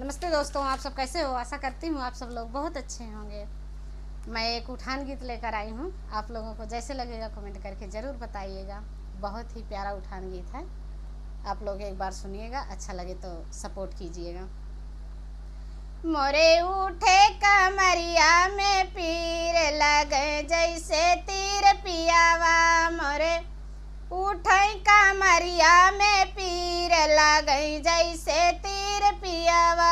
नमस्ते दोस्तों, आप सब कैसे हो। आशा करती हूँ आप सब लोग बहुत अच्छे होंगे। मैं एक उठान गीत लेकर आई हूँ। आप लोगों को जैसे लगेगा कमेंट करके ज़रूर बताइएगा। बहुत ही प्यारा उठान गीत है। आप लोग एक बार सुनिएगा, अच्छा लगे तो सपोर्ट कीजिएगा। मोरे उठे कमरिया में पीर लगे जैसे तीर पियावा। मोरे उठे कमरिया में पीर लगे जैसे तीर पियावा।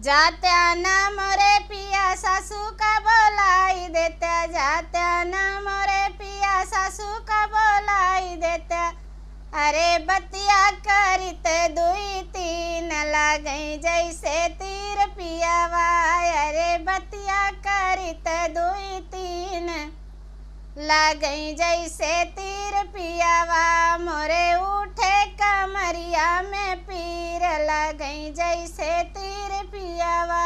जात्या न मोरे पिया सासू का बोलाई देता। जात्या न मोरे पिया सासू का बोलाई देता। अरे बतिया करित दुई तीन लागई जैसे तीर पियावा। अरे बतिया करित दुई तीन लागई जैसे तीर पियावा। मोरे उठे कमरिया में पीर लगई जैसे तीर पियावा।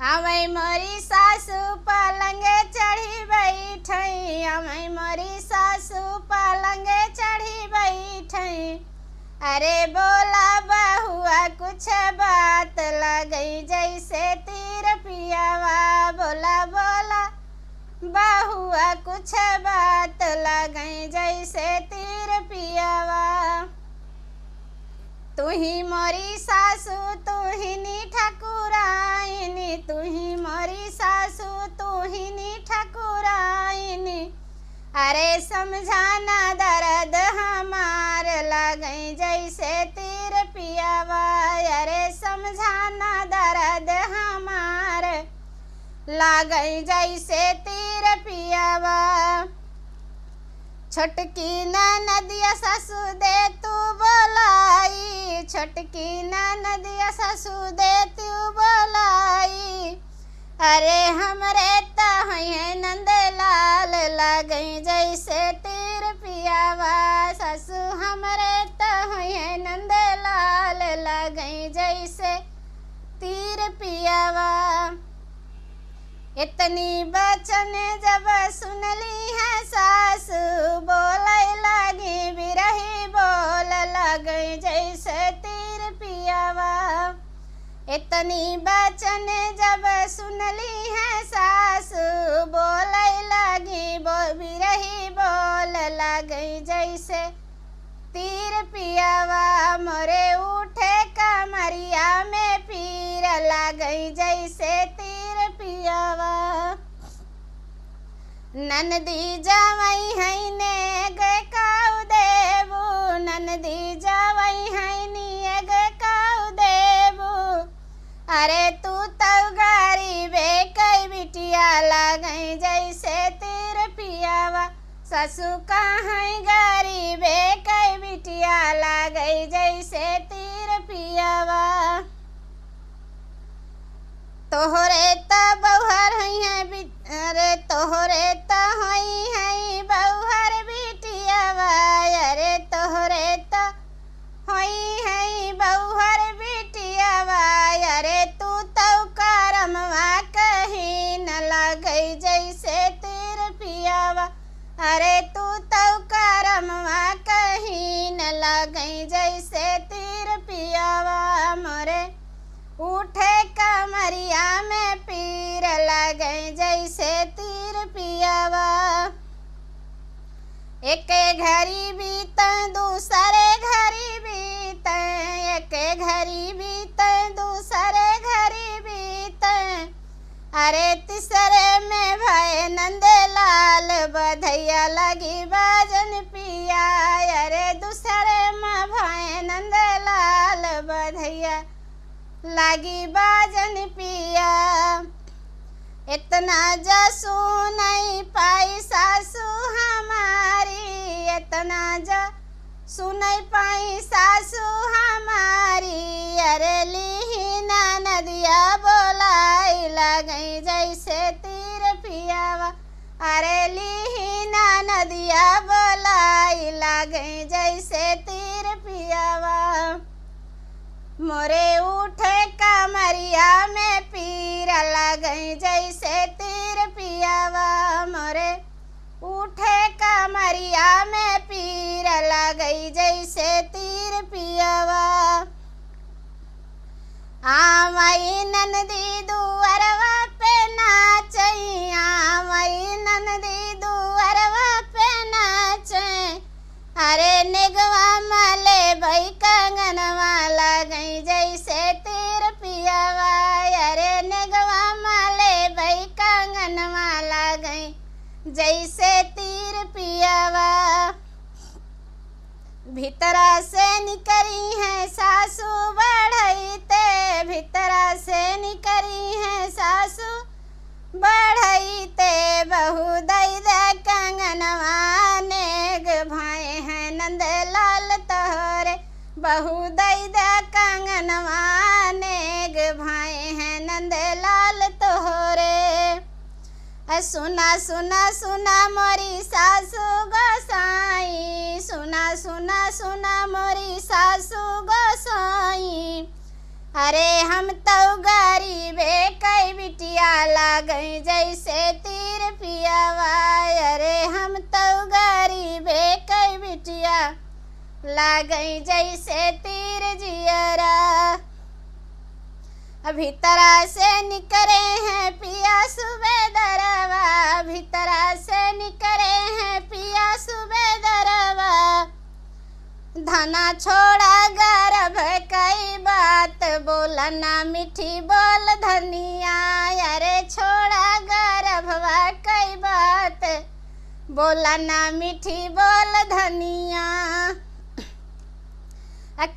आवई मोरी सासू पलंगे चढ़ी बैठई। आवई मोरी सासू पलंगे चढ़ी बैठई। अरे बोला बहुआ कुछ बात लगई जैसे तीर पियावा। बोला बोला बहुआ कुछ बात लगई जैसे तीर पियावा। तू ही मोरी सासू तू ही नी ठकुराइनी। तू ही मोरी सासू तू ही नी ठकुराइनी। अरे समझाना दर्द हमार लगई जैसे तीर पियावा। अरे समझाना दर्द हमार लागई जैसे तीर पियावा। छोटकी नदिया सासू दे तू बोलाई। छोटकी नदिया सासू दे तू बोलाई। अरे हमरे तहे नंदलाल लगई जैसे तीर पियावा। सासू हमरे तहे नंदलाल लगई जैसे तीर पियावा। इतनी बचन जब सुनली है सासू बोले लगी बिरही बोल लगई जैसे तीर पियावा। इतनी बचन जब सुनली है सासू बोले लगी बिरही बोल लगई जैसे तीर पियावा। मोरे उठे कमरिया में पीर लगई जैसे तीर पियावा। ननदी जावई है ने गे काऊ देबू। ननदी जावई है नी गे काऊ देबू। अरे तू तो गरीबे कई बिटिया लगई जैसे तीर पियावा। ससु कहाँ गरीबे कई बिटिया लगई जैसे तीर पियावा। तोहरे त बहुहर है। अरे तोहरे त है बहुहर बिटियावा। अरे तोहरे त है बहुहर बिटियावा। अरे तू तो करमवा कहीं न लगई जैसे तीर पियावा। अरे तू तो करमवा कहीं न लगई जैसे तीर पियावा। मोरे उठे कमरिया में पीर लगई जैसे तीर पियावा। एक घड़ी बीत दूसरे घड़ी बीत। एक घड़ी बीत दूसरे घड़ी बीत। अरे तीसरे में भय नंदलाल बधैया लगी बाजन पिया। अरे दूसरे में भय नंदलाल बधैया लगी बाजन पिया। इतना जसू नहीं पाई सासू हमारी। इतना जसू नहीं पाई सासू हमारी। अरे लीना नदिया बोलाई लगई जैसे तीर पियावा। अरे लीना नदिया बोलाई लगई जैसे तीर पियावा। मोरे उठे कमरिया में पीर लगई जैसे तीर पियावा। मोरे उठे कमरिया में पीर लगई जैसे तीर पियावा। भीतरा से निकरी है सासू बढ़ईते, भीतरा से निकरी है सासू बढ़ईते, बहू दई दे कंगनवा नेग भाए हैं नंदलाल तोहरे, बहू दई दे कंगनवा नेग भाए हैं नंदलाल तोहरे। सुना सुना सुना मोरी सासू गोसाई, सुना सुना सुना मोरी सासू गोसाई, अरे हम तो गरीबे कई बिटिया लागई जैसे तीर पियावा, अरे हम तो गरीबे कई बिटिया लागई जैसे तीर जियरा। भीतरा से निकरे हैं पिया सुबेदरवा, भीतरा से निकरे हैं पिया सुबेदरवा, धना छोड़ा गर्भ कई बात बोलना मीठी बोल धनिया, अरे छोड़ा गर्भवा कई बात बोलना मीठी बोल धनिया।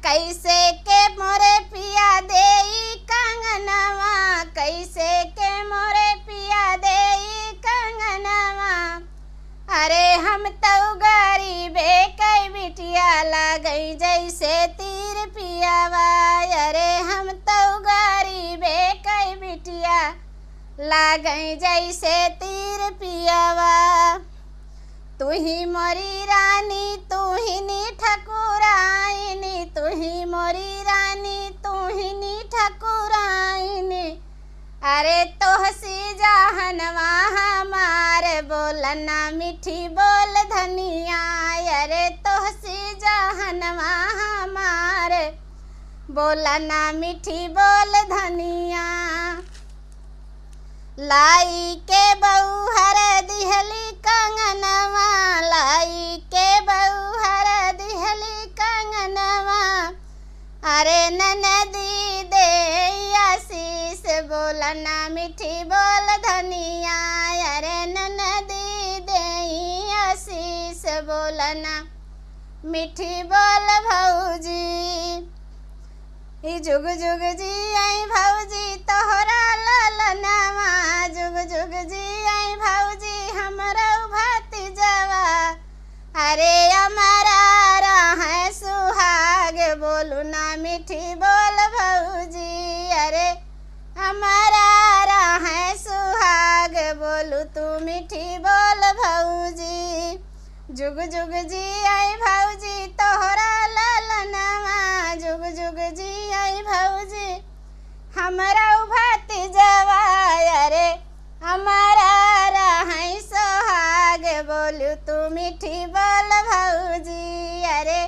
कैसे के मोरे पिया देई कंगनवा, कैसे के मोरे पिया देई कंगनवा, अरे हम तो गरीबे कई बिटिया लागई जैसे तीर पियावा, अरे हम तो गरीबे कई बिटिया लागई जैसे तीर पियावा। तू ही मोरी रानी तू ही नी ठकुराइनी, तू ही मोरी रानी तू ही नी ठकुराइनी, अरे तोहसी जहनवा हमार बोलना मीठी बोल धनिया, अरे तोहसी जहनवा हमार बोलना मीठी बोल धनिया। लाई के बहू हर दिहली कंगनवा, लाई के बहू हर दिहली कंगनवा, अरे ननदी दे आशीष बोलना मीठी बोल धनिया, अरे ननदी दे आशीष बोलना मीठी बोल भौजी। जुग जुग जी आई भौजी तोहरा ललनवा, जुग जुग जी आई भौजी हमरा भतीजवा, अरे हमारा रहे सुहाग बोलू ना मीठी बोल भौजी, अरे हमारा रहे सुहाग बोलू तू मीठी बोल भौजी। जुग जुग जी आई भौजी तोहरा ललनवा, जुग जुग जी आई भौजी हमरा भतीजवा, अरे हमारा रहे सोहाग बोलू तू मीठी बोल भौजी, अरे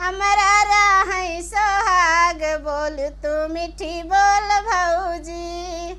हमारा रहे सोहाग बोलू तू मीठी बोल भौजी।